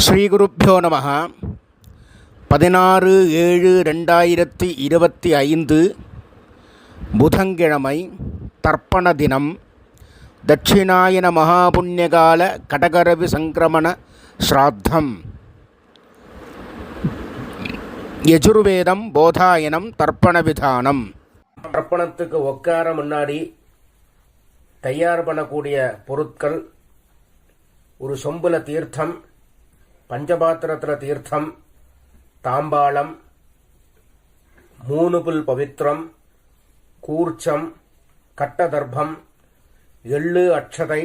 ஸ்ரீகுருப்போ நம. 16/7/2025 புதன்கிழமை, தர்ப்பண தினம். தட்சிணாயன மகாபுண்ணியகால கடகரவி சங்கிரமண ஸ்ராத்தம். யஜுர்வேதம் போதாயனம் தர்ப்பண விதானம். தர்ப்பணத்துக்கு உட்கார முன்னாடி தயார் பண்ணக்கூடிய பொருட்கள்: ஒரு சொம்புல தீர்த்தம், பஞ்சபாத்திரத்தில் தீர்த்தம், தாம்பாளம், 3 புல் பவித்திரம், கூர்ச்சம், கட்டதர்ப்பம், எள்ளு, அட்சதை,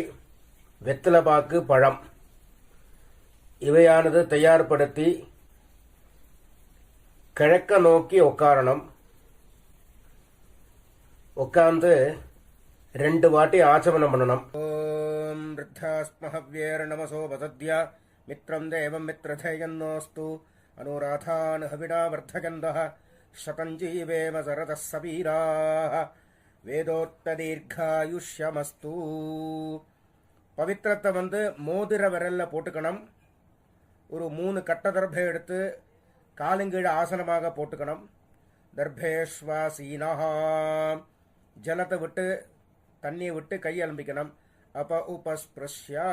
வெத்தலைப்பாக்கு, பழம் இவையானது தயார்படுத்தி கிழக்க நோக்கி உட்காரணும். உட்கார்ந்து 2 வாட்டி ஆச்சமனம் பண்ணணும். ஓம் ருத்தாஸ்மஹவ்யேர் நமசோ வசத்யா மித்ரம் தேவம் மித்ரதேயன்னோஸ்து அனுராதான் ஹவிடா வர்த்தகந்தः சதஞ்சீவேம சரதः சபீராः வேதோக்ததீர்காயுஷ்யமஸ்து. பவித்திரத்தை மோதிர விரல்ல போட்டுக்கணும். ஒரு 3 கட்ட தர்பை எடுத்து காலுங்கீழ ஆசனமாக போட்டுக்கணும். தர்பேஷ்வாசீனஹ, ஜலத்தை விட்டு தண்ணியை விட்டு கை அலம்பிக்கணும். அப்ப உபஸ்பிருஷ்யா,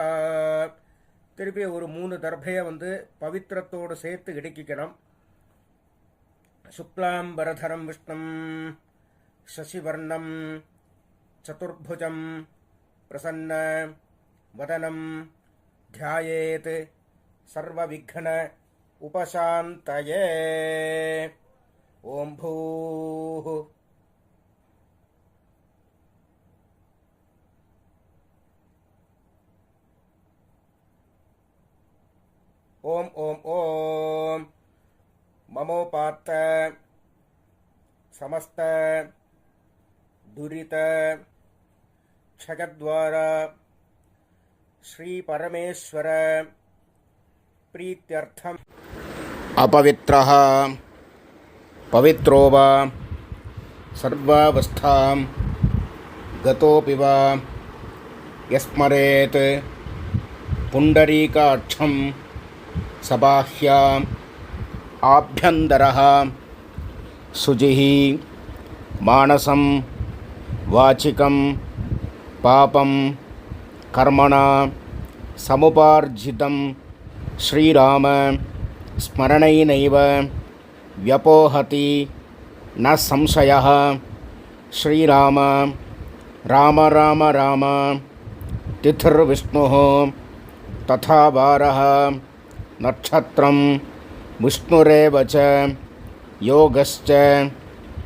திருப்பி ஒரு 3 தர்பையை பவித்திரத்தோடு சேர்த்து இடுக்கிக்கணும். சுக்லாம்பரதரம் விஷ்ணும் சசிவர்ணம் சதுர்புஜம் பிரசன்ன வதனம் தியாயேத் சர்வவிக்ன உபசாந்தயே. ஓம் பூः ஓம் ஓம் ஓம் மமோபாத்த சமஸ்த துரித க்ஷயத்வார ஸ்ரீ பரமேஸ்வர பிரீத்யர்த்தம். அபவித்ரஹ பவித்ரோ வா சர்வாவஸ்தாம் கதோபி வா யஸ்மரேத் புண்டரீகாட்சம் சபாஹ்யாம் ஆப்யந்தரஹ சுஜிஹி மானசம் வாச்சிகம் பாபம் கர்மணா சமுபார்ஜிதம் ஸ்ரீராம ஸ்மரணைனைவ வ்யபோஹதி ந சம்சயः. ஸ்ரீராம ராம ராம ராம திதிர்விஷ்ணுः ததா வாரः நட்சத்திரம் விஷ்ணுரேவ ச யோகஸ்ச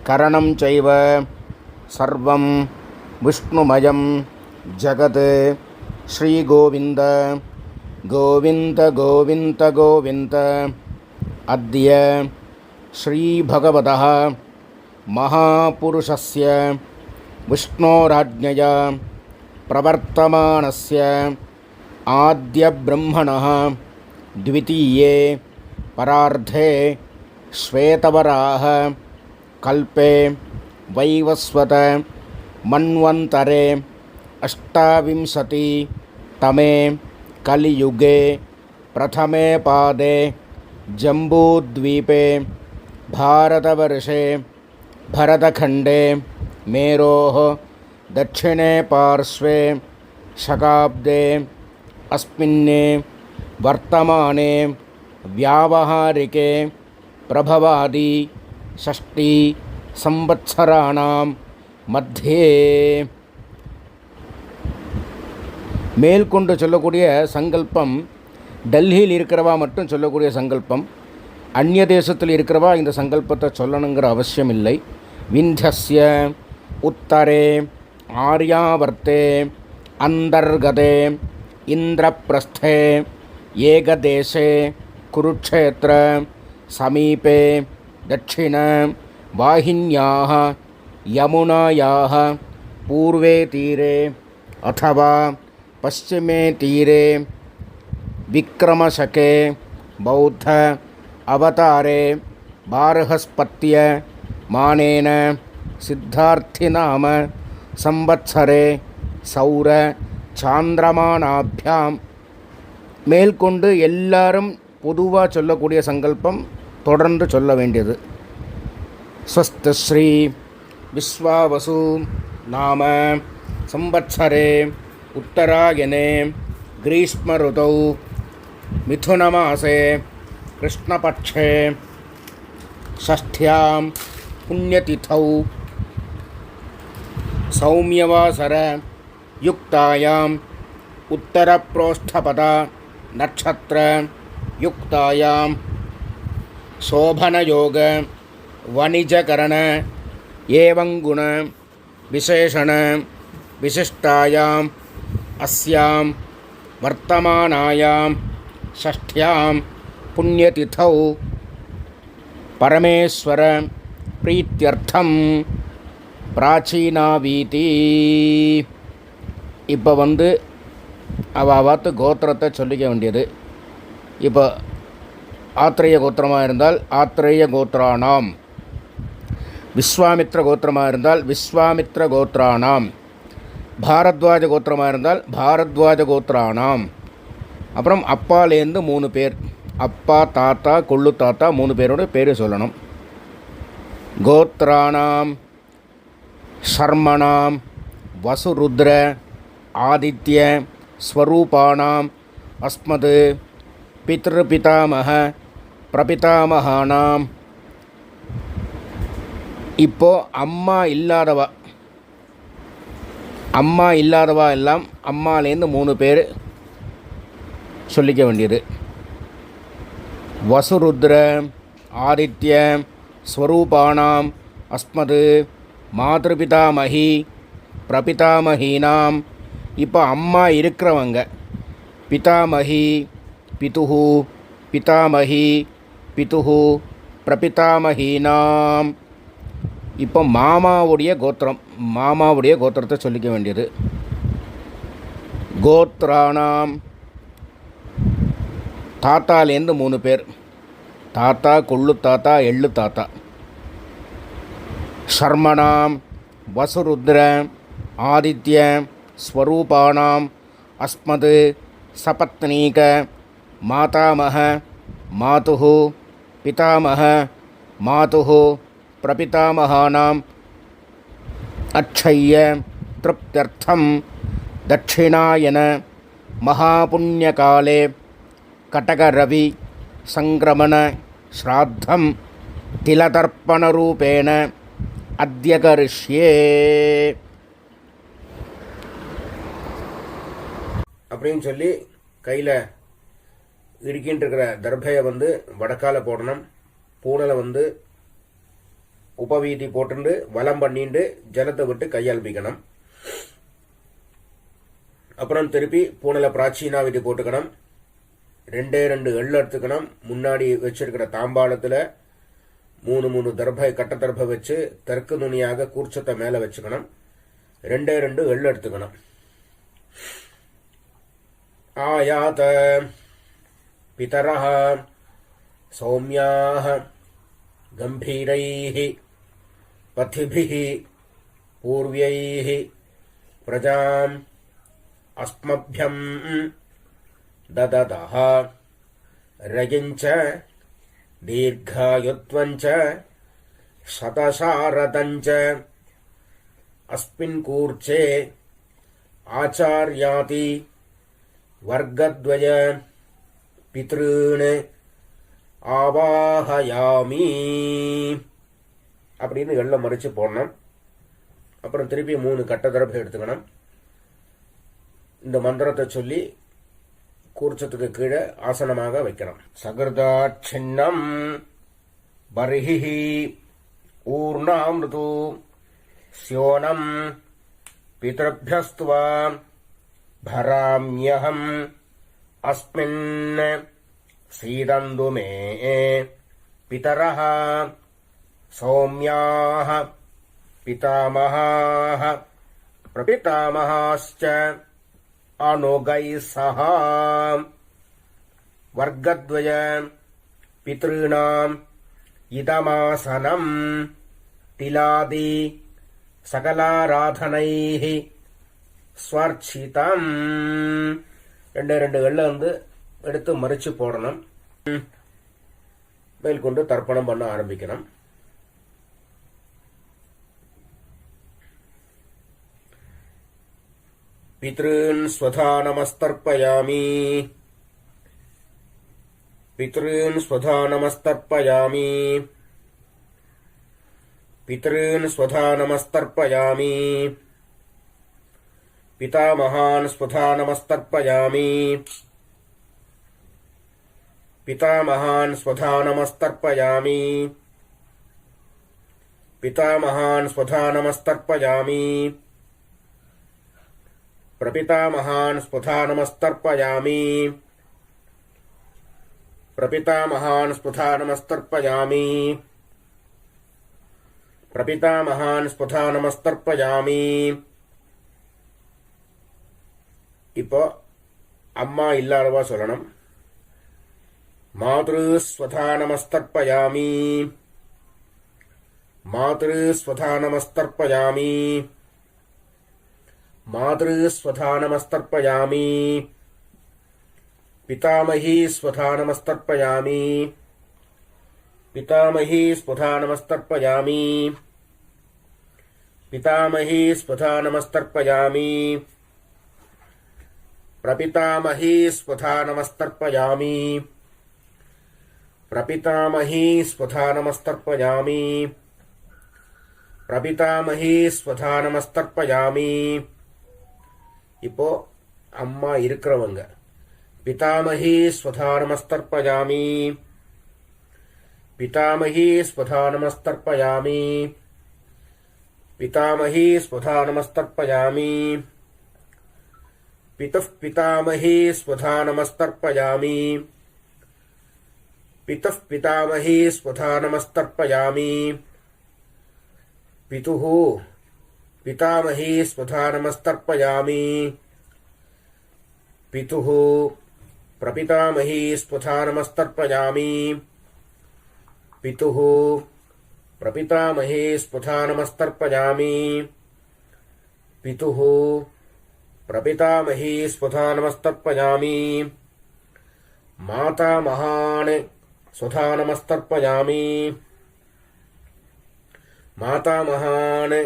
கரணம் சைவ சர்வம் விஷ்ணுமயம் ஜகத். ஸ்ரீ கோவிந்த கோவிந்த கோவிந்த கோவிந்த. அத்ய ஸ்ரீ பகவதः மகாபுருஷஸ்ய விஷ்ணோராஜ்ஞயா பிரவர்த்தமானஸ்ய ஆத்ய பிரம்மணः द्वितीये परार्धे श्वेतवराह कल्पे वैवस्वत मन्वन्तरे 28तमे कलियुगे प्रथमे पादे जम्बूद्वीपे भारतवर्षे भरतखण्डे मेरोः दक्षिणे पार्श्वे शकाब्दे अस्मिन्ने वर्तमाने व्यावहारिके प्रभवादि षष्ठी संवत्सराणां मध्ये. மேல்கொண்டு சொல்லக்கூடிய சங்கல்பம் டெல்லியில் இருக்கிறவா மட்டும் சொல்லக்கூடிய சங்கல்பம். அந்நிய தேசத்தில் இருக்கிறவா இந்த சங்கல்பத்தை சொல்லணுங்கிற அவசியம் இல்லை. விந்தியஸ்ய உத்தரே ஆர்யாவர்த்தே அந்தர்கதே இந்திரப்பிரஸ்தே ஏகதேசே குருக்ஷேத்திர சமீபே தட்சிண வாஹின்யாः யமுனாயாः பூர்வே தீரே அथवा பश्चिमे தீரே விக்ரமசகே பௌத்த அவதாரே பாரஹஸ்பத்ய மானேன சித்தார்த்திநாம சம்வத்சரே சௌர சாந்திரமானாभ्यां மேற்கொண்டு எல்லாரும் பொதுவாக சொல்லக்கூடிய சங்கல்பம் தொடர்ந்து சொல்ல வேண்டியது. ஸ்வஸ்தி ஸ்ரீ விஸ்வாவசு நாம சம்வத்சரே உத்தராயணே கிரீஷ்ம ருதௌ மிதுனமாசே கிருஷ்ணபக்ஷே ஷஷ்ட்யாம் புண்ணியதிதௌ சௌமியவாசர யுக்தாயாம் உத்தரப்ரோஷ்டபத நட்சத்திர யுக்தாயாம் சோபனயோக வணிஜகரண ஏவங்குண விசேஷண விசிஷ்டாயாம் அஸ்யாம் வர்த்தமானாயாம் ஷஷ்ட்யாம் புண்ணியதிதௌ பரமேஸ்வர பிரீத்தியர்த்தம் பிராச்சீனாவீதி. இப்போ அவாத்து கோத்திரத்தை சொல்லிக்க வேண்டியது. இப்போ ஆத்ரேய கோத்திரமாக இருந்தால் ஆத்ரேய கோத்திரானாம், விஸ்வாமித்ர கோத்திரமாக இருந்தால் விஸ்வாமித்ர கோத்திரானாம், பாரத்வாஜ கோத்திரமாக இருந்தால் பாரத்வாஜ கோத்திரானாம். அப்புறம் அப்பாலேருந்து 3 பேர், அப்பா தாத்தா கொள்ளு தாத்தா 3 பேரோட பேர் சொல்லணும். கோத்ரானாம் சர்மணாம் வசுருத்ர ஆதித்ய ஸ்வரூபானாம் அஸ்மது பித்ருபிதாமக பிரபிதாமகானாம். இப்போது அம்மா இல்லாதவா எல்லாம் அம்மாலேருந்து 3 பேர் சொல்லிக்க வேண்டியது. வசுருத்ர ஆதித்ய ஸ்வரூபானாம் அஸ்மது மாதృபிதாமகி பிரபிதாமகீனாம். இப்போ அம்மா இருக்கிறவங்க பிதாமகி பிதுஹு பிதாமகி பிதுஹு பிரபிதாமகீனாம். இப்போ மாமாவுடைய கோத்திரத்தை சொல்லிக்க வேண்டியது. கோத்ரானாம் தாத்தாலேருந்து 3 பேர், தாத்தா கொள்ளு தாத்தா எள்ளு தாத்தா. சர்மணாம் வசுருத்ர ஆதித்ய ஸ்வரூபானாம் அஸ்மது சபத்னீக மாதாமக மாதுஹு பிதாமக மாதுஹு பிரபிதாமகானாம் அக்ஷய்ய திருப்தியர்த்தம் தட்சிணாயன மகாபுண்யகாலே கடகரவி சங்கிரமண ஸ்ராத்தம் திலதர்ப்பணரூபேண அத்யகரிஷ்யே. அப்படின்னு சொல்லி கையில் இடுக்கின்னு இருக்கிற தர்பையை வடக்கால போடணும். பூனலை உபவீதி போட்டு வலம் பண்ணிட்டு ஜலத்தை விட்டு கையால்பிக்கணும். அப்புறம் திருப்பி பூனலை பிராச்சீனாவீதி போட்டுக்கணும். 2 எள்ளு எடுத்துக்கணும். முன்னாடி வச்சிருக்கிற தாம்பாளத்தில் 3 தர்பை கட்ட தர்பை வச்சு தெற்கு நுனியாக கூர்ச்சத்தை மேலே வச்சுக்கணும். 2 எள்ளு எடுத்துக்கணும். ஆயாத பிதரஹ சௌமியாஹ கம்பீரைஹ பதிபிஹ பூர்வ்யைஹ பிரஜாம் அஸ்மப்யம் தததஹ ரகிஞ்ச தீர்காயுத்வஞ்ச சதசாரதஞ்ச அஸ்மின் கூர்ச்சே ஆச்சார்யாதி வர்க்கத்வய பித்ருன் ஆவாஹயாமி. அப்படின்னு எள்ள மறிச்சு போடணும். அப்புறம் திருப்பி 3 கட்ட தரப்பு எடுத்துக்கணும். இந்த மந்திரத்தை சொல்லி கூர்ச்சத்துக்கு கீழே ஆசனமாக வைக்கணும். சகிருதாட்சின்னம் பர்ஹி ஊர்ணாமிருது ஸ்யோனம் பிதர்பியஸ்துவா பராம்யஹம் அஸ்மின் சீதந்து மே பிதரஹ சௌம்யாஹ பிதாமஹாஹ பிரபிதாமஹாஸ்ச அனுகைः சஹ வர்க்கத்வய பித்ருணாம் இதமாசனம் திலாதி சகலாராதனைஹ ஸ்வர்ச்சிதம். 2 எள்ள எடுத்து மறிச்சு போடணும். மேற்கொண்டு தர்ப்பணம் பண்ண ஆரம்பிக்கணும். பித்ருன் ஸ்வதா நமஸ்தர்ப்பயாமி. பித்ருன் ஸ்வதா நமஸ்தர்ப்பயாமி. பித்ருன் ஸ்வதா நமஸ்தர்ப்பயாமி. பிதாமகான் ஸ்வதா நமஸ்தர்ப்பயாமி. பிதாமகான் ஸ்வதா நமஸ்தர்ப்பயாமி. பிதாமகான் ஸ்வதா நமஸ்தர்ப்பயாமி. பிரபிதாமகான் ஸ்வதா நமஸ்தர்ப்பயாமி. பிரபிதாமகான் ஸ்வதா நமஸ்தர்ப்பயாமி. பிரபிதாமகான் ஸ்வதா நமஸ்தர்ப்பயாமி. இப்போ அம்மா இல்லாதவா சொல்லணும். மாத்ரு ஸ்வதா நமஸ்தர்ப்பயாமி. மாத்ரு ஸ்வதா நமஸ்தர்ப்பயாமி. மாத்ரு ஸ்வதா நமஸ்தர்ப்பயாமி. பிதாமகி ஸ்வதா நமஸ்தர்ப்பயாமி. பிதாமகி ஸ்வதா நமஸ்தர்ப்பயாமி. பிதாமகி ஸ்வதா நமஸ்தர்ப்பயாமி. பிரபிதாமகி ஸ்வதா நமஸ்தர்ப்பயாமி. பிரபிதாமகி ஸ்வதா நமஸ்தர்ப்பயாமி. பிரபிதாமகி ஸ்வதா நமஸ்தர்ப்பயாமி. இப்போ அம்மா இருக்கிறவங்க பிதாமகி ஸ்வதா நமஸ்தர்ப்பயாமி. பிதாமகி ஸ்வதா நமஸ்தர்ப்பயாமி. பிதாமகி ஸ்வதா நமஸ்தர்ப்பயாமி. பிதுः பிதாமகி ஸ்வதா நமஸ்தர்ப்பயாமி. பிதுः பிதாமகி ஸ்வதா நமஸ்தர்ப்பயாமி. பிதுः பிதாமகி ஸ்வதா நமஸ்தர்ப்பயாமி. பிதுः பிரபிதாமகி ஸ்வதா நமஸ்தர்ப்பயாமி. பிதுः பிரபிதாமகி ஸ்வதா நமஸ்தர்ப்பயாமி. பிதுः பிரபிதாமகி ஸ்வதா நமஸ்தர்ப்பயாமி. மாதாமகான் ஸ்வதா நமஸ்தர்ப்பயாமி. மாதாமகான்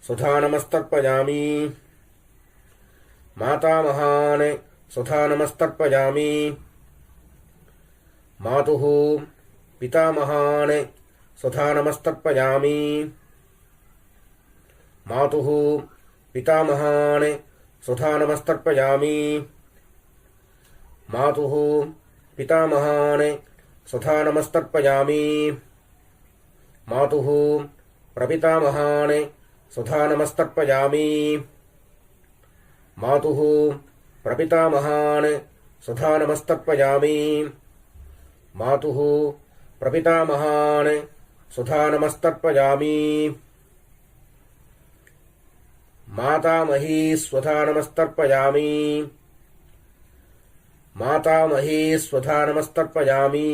ஸ்வதா நமஸ்தர்ப்பயாமி. மாதாமகான் ஸ்வதா நமஸ்தர்ப்பயாமி. மாதுः பிதாமகான் ஸ்வதா நமஸ்தர்ப்பயாமி. மாதுः பிதாமகான் ஸ்வதா நமஸ்தர்ப்பயாமி. மாதுः பிதாமகான் ஸ்வதா நமஸ்தர்ப்பயாமி. மாதுः பிரபிதாமகான் ஸ்வதா நமஸ்தர்ப்பயாமி. மாதுः பிரபிதாமகான் ஸ்வதா நமஸ்தர்ப்பயாமி. மாதுः பிரபிதாமகான் ஸ்வதா நமஸ்தர்ப்பயாமி. மாதாமகி ஸ்வதா நமஸ்தர்ப்பயாமி. மாதாமகி ஸ்வதா நமஸ்தர்ப்பயாமி.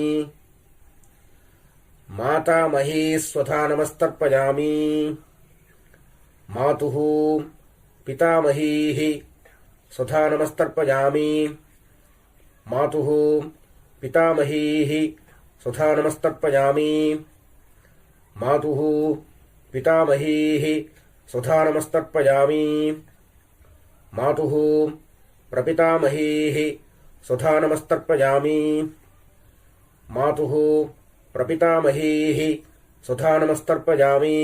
மாதாமகி ஸ்வதா நமஸ்தர்ப்பயாமி. மாதுः பிதாமகீஹி ஸ்வதா நமஸ்தர்ப்பயாமி. மாதுः பிதாமகீஹி ஸ்வதா நமஸ்தர்ப்பயாமி. மாதுः பிதாமகீஹி ஸ்வதா நமஸ்தர்ப்பயாமி. மாதுः பிரபிதாமகீஹி ஸ்வதா நமஸ்தர்ப்பயாமி. மாதுः பிரபிதாமகீஹி ஸ்வதா நமஸ்தர்ப்பயாமி.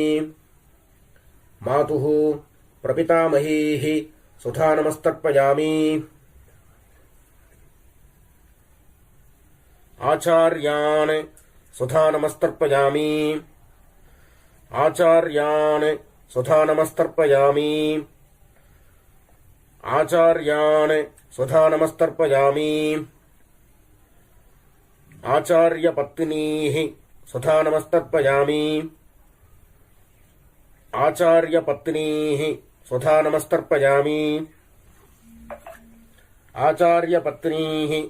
மாதுः பிரபிதாமகீஹி ஸ்வதா நமஸ்தர்ப்பயாமி. ஆச்சார்யான் ஸ்வதா நமஸ்தர்ப்பயாமி. ஆச்சார்யான் ஸ்வதா நமஸ்தர்ப்பயாமி. ஆச்சார்யான் ஸ்வதா நமஸ்தர்ப்பயாமி. ஆச்சார்யபத்னீஹி ஸ்வதா நமஸ்தர்ப்பயாமி. ஆச்சார்யபத்னீஹி ஸ்வதா நமஸ்தர்ப்பயாமி. ஆச்சார்யபத்னீஹி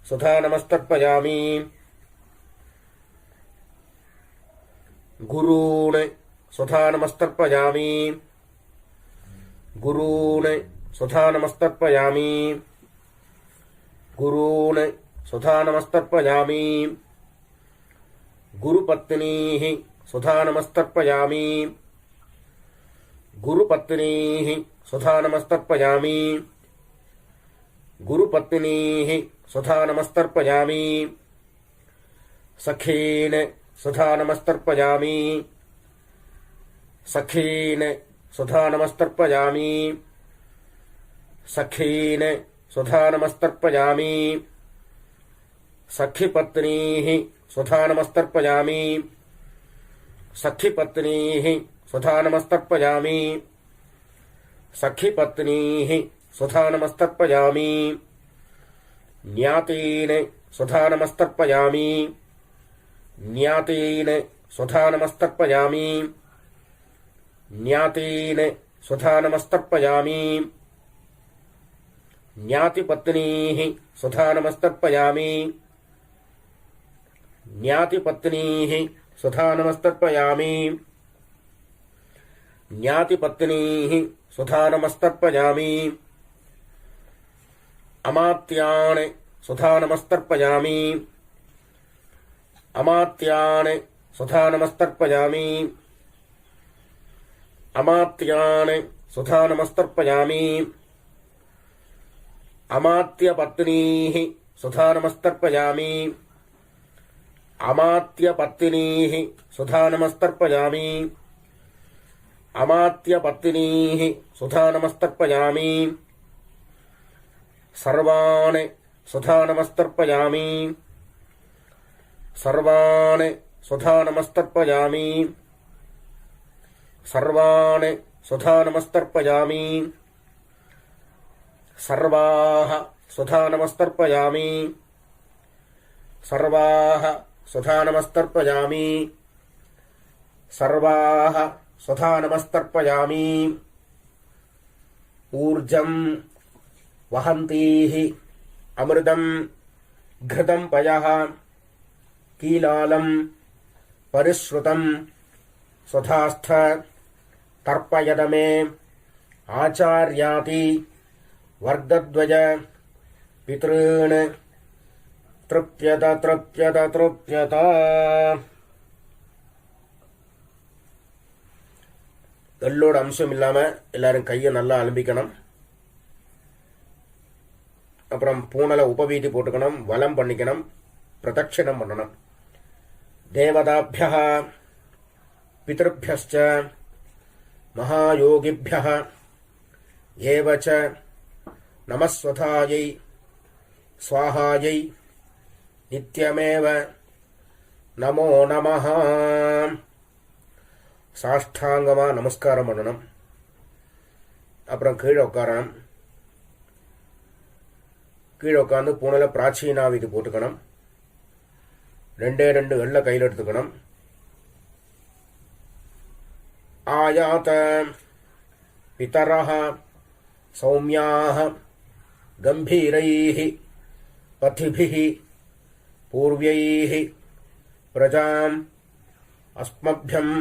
ஸ்வதா நமஸ்தர்ப்பயாமி. குரூன் ஸ்வதா நமஸ்தர்ப்பயாமி. குரூன் ஸ்வதா நமஸ்தர்ப்பயாமி. குரூன் சுதாநமஸ்தர்ப்பயாமி. குருபத்னீஹ சுதாநமஸ்தர்ப்பயாமி. குருபத்னீஹ சுதாநமஸ்தர்ப்பயாமி. குருபத்னீஹ சுதாநமஸ்தர்ப்பயாமி. சഖீன் சுதாநமஸ்தர்ப்பயாமி. சഖீன் சுதாநமஸ்தர்ப்பயாமி. சഖீன் சுதாநமஸ்தர்ப்பயாமி. சഖிபத்னீஹ சுதாநமஸ்தர்ப்பயாமி. சഖிபத்னீஹ சுதாநமஸ்தர்ப்பயாமி. சഖிபத்னீஹ சுதாநமஸ்தர்ப்பயாமி. ஞாதீன் சுதாநமஸ்தர்ப்பயாமி. ஞாதீன் சுதாநமஸ்தர்ப்பயாமி. ஞாதீன் சுதாநமஸ்தர்ப்பயாமி. ஞாதிபத்னீஹ சுதாநமஸ்தர்ப்பயாமி. ஞாதிபத்னீஹ சுதாநமஸ்தர்ப்பயாமி. ஞாதிபத்னீஹ சுதாநமஸ்தர்ப்பயாமி. அமாத்யான் சுதாநமஸ்தர்ப்பயாமி. அமாத்யான் சுதாநமஸ்தர்ப்பயாமி. அமாத்யான் சுதாநமஸ்தர்ப்பயாமி. அமாத்யபத்னீஹ சுதாநமஸ்தர்ப்பயாமி. அமாத்யபத்னீஹ சுதாநமஸ்தர்ப்பயாமி. அமாத்யபத்னீஹ சுதாநமஸ்தர்ப்பயாமி. சர்வான் சுதாநமஸ்தர்ப்பயாமி. சர்வான் சுதாநமஸ்தர்ப்பயாமி. சர்வான் சுதாநமஸ்தர்ப்பயாமி. சர்வாஹ சுதாநமஸ்தர்ப்பயாமி. சர்வாஹ சுதாநமஸ்தர்ப்பயாமி. சர்வாஹ சுதாநமஸ்தர்ப்பயாமி. ஊர்ஜம் வஹந்தீஹ அமிர்தம் घृतं पयः कीलालं परिश्रुतं स्वधास्थ तर्पयद मे आचार्याति वर्गद्वय पितॄन् तृप्यत तृप्यत तृप्यत. எள்ளோட அம்சம் இல்லாம எல்லாரும் கையை நல்லா அலம்பிக்கணும். அப்புறம் பூனலை உபவீதி போட்டுக்கணும், வலம் பண்ணிக்கணும், பிரதட்சிணம் பண்ணணும். தேவதாபியः பிதృभ्यश्च மகாயோகிभ्यः ஏவச்ச நமஸ்வதாயை ஸ்வாஹாயை நித்யமேவ நமோ நமः. சாஷ்டாங்கமா நமஸ்காரம் பண்ணணும். அப்புறம் கீழே உட்காரணும். கீழே உட்காந்து பூனல பிராச்சீனாவிதி போட்டுக்கணும். 2 எள்ள கையில் எடுத்துக்கணும். ஆயாத பிதரஹ சௌமியாஹ கம்பீரைஹ பதிபிஹ பூர்வைஹ பிரஜாம் அஸ்மப்யம்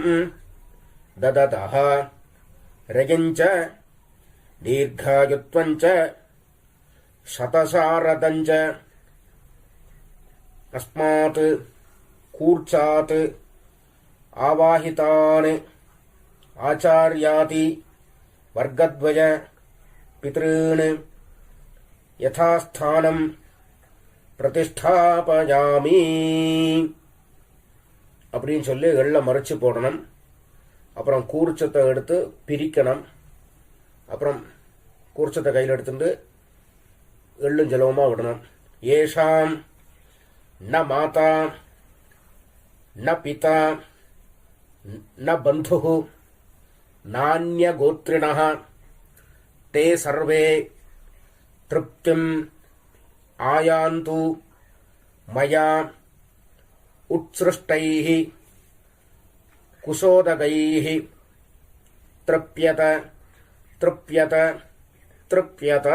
தததஹ ரயஞ்ச தீர்காயுத்வஞ்ச சதசாரதஞ்ச அஸ்மாத் கூர்ச்சாத் ஆவாஹிதான் ஆச்சார்யாதி வர்கத்வய பித்ருன் யதாஸ்தானம் பிரதிஷ்டாபயாமி அப்படின்னு சொல்லி எள்ள மறைச்சு போடணும். அப்புறம் கூர்ச்சத்தை எடுத்து பிரிக்கணும். அப்புறம் கூர்ச்சத்தை கையில் எடுத்துட்டு எள்ளும் ஜலவுமா விடணும். ஏஷாம் ந மாதா ந பிதா ந பந்து நான்ய கோத்ரிணः தே சர்வே திருப்திம் ஆயாந்து மயா உத்ஸ்ருஷ்டைः குசோதகைः திருப்யத திருப்யத திருப்யத.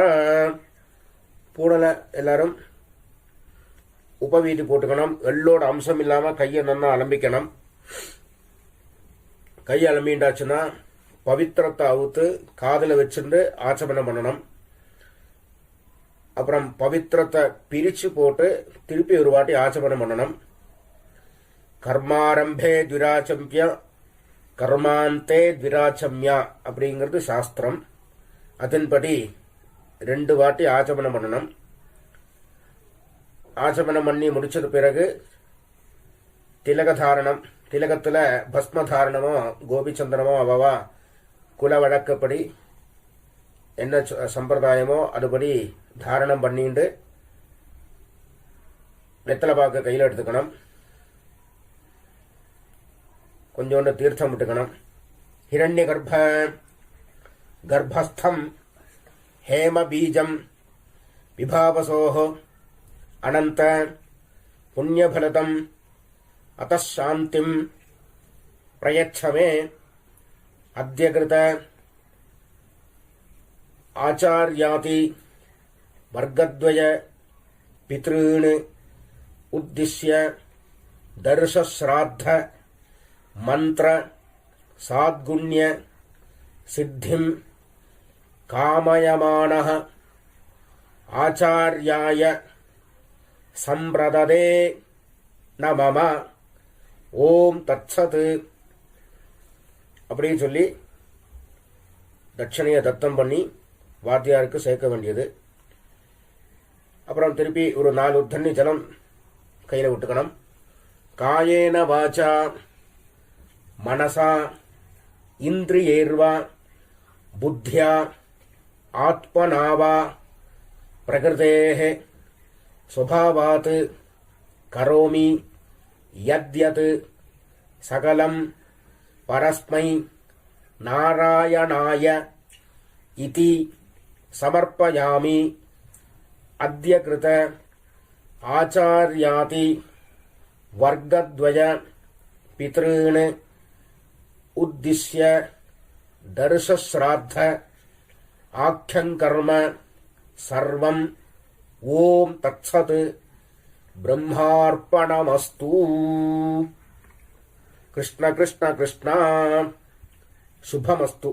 பூனல எல்லாரும் உபவீதி போட்டுக்கணும். எள்ளோட அம்சம் இல்லாம கையை நல்லா அலம்பிக்கணும். கை அலம்பிண்டாச்சுன்னா பவித்திரத்தை அவுத்து காதில் வச்சுட்டு ஆச்சமனம் பண்ணணும். அப்புறம் பவித்திரத்தை பிரிச்சு போட்டு திருப்பி ஒரு வாட்டி ஆச்சமனம் பண்ணணும். கர்மாரம்பே த்விராச்சம்ய கர்மாந்தே த்விராச்சம்யா அப்படிங்கிறது சாஸ்திரம். அதன்படி 2 வாட்டி ஆச்சமனம் பண்ணணும். ஆச்சமனம் பண்ணி முடிச்சது பிறகு திலகதாரணம், திலகத்துல பஸ்மதாரணமோ கோபிச்சந்திரமோ அவவா குல வழக்கப்படி என்ன சம்பிரதாயமோ அதுபடி தாரணம் பண்ணிட்டு வெத்தலை பாக்க கையில் எடுத்துக்கணும். கொஞ்சோண்டு தீர்த்தம் விட்டுக்கணும். ஹிரண்ய கர்ப்பஸ்தம் ஹேம பீஜம் விபாவசோஹ அனந்த புண்ணியபலதம் அத்தசாந்திம் பிரயச்சமே அத்யகிருத ஆச்சார்யாதி வர்க்கத்வய பித்ருன் உத்திஷ்ய தர்ஷஸ்ராத்த மந்திர சாத்குண்ய சித்திம் காமயமானः ஆச்சார்யாய சம்பிரததே நமம ஓம் தத்சத் அப்படின்னு சொல்லி தட்சணையை தத்தம் பண்ணி வாத்தியாருக்கு சேர்க்க வேண்டியது. அப்புறம் திருப்பி ஒரு 4 தண்ணி ஜலம் கையில் விட்டுக்கணும். காயேன வாச்சா மனசா இந்திரியேர்வா புத்தியா ஆத்மனாவா பிரகிருதேஹ ஸ்வபாவாத் கரோமி யத்யத் சகலம் பரஸ்மை நாராயணாய இதி சமர்ப்பயாமி அத்யகிருத ஆச்சார்யாதி வர்க்கத்வய பித்ருன் உத்திஷ்ய தர்ஷஸ்ராத்த ஆக்யங்கர்ம சர்வம் ஓம் தத்சத் பிரம்மார்ப்பணமஸ்து. கிருஷ்ண கிருஷ்ண கிருஷ்ணா சுபமஸ்து.